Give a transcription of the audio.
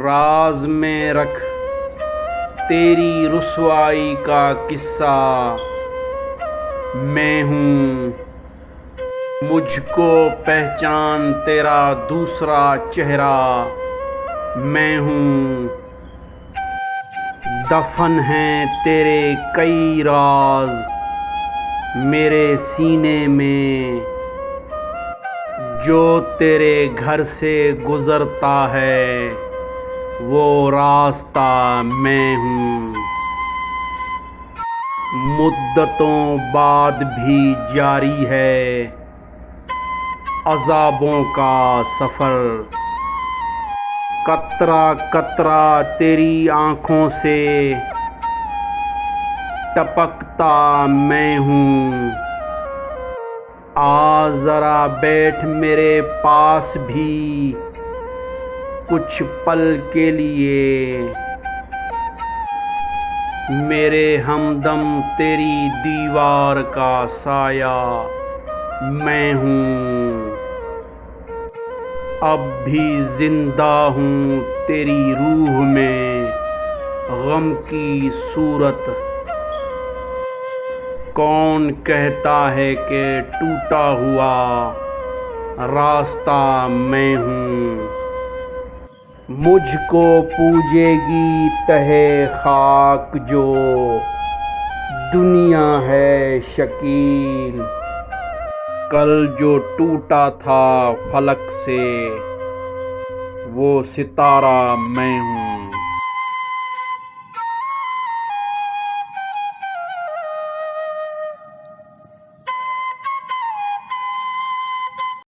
राज में रख तेरी रुसवाई का किस्सा मैं हूँ। मुझको पहचान तेरा दूसरा चेहरा मैं हूँ। दफन हैं तेरे कई राज मेरे सीने में। जो तेरे घर से गुजरता है वो रास्ता मैं हूँ। मुद्दतों बाद भी जारी है अज़ाबों का सफ़र। कतरा कतरा तेरी आँखों से टपकता मैं हूँ। आ ज़रा बैठ मेरे पास भी कुछ पल के लिए। मेरे हमदम तेरी दीवार का साया मैं हूँ। अब भी जिंदा हूँ तेरी रूह में गम की सूरत। कौन कहता है कि टूटा हुआ रास्ता मैं हूँ। मुझको पूजेगी तहे खाक जो दुनिया है शकील। कल जो टूटा था फलक से वो सितारा मैं हूँ।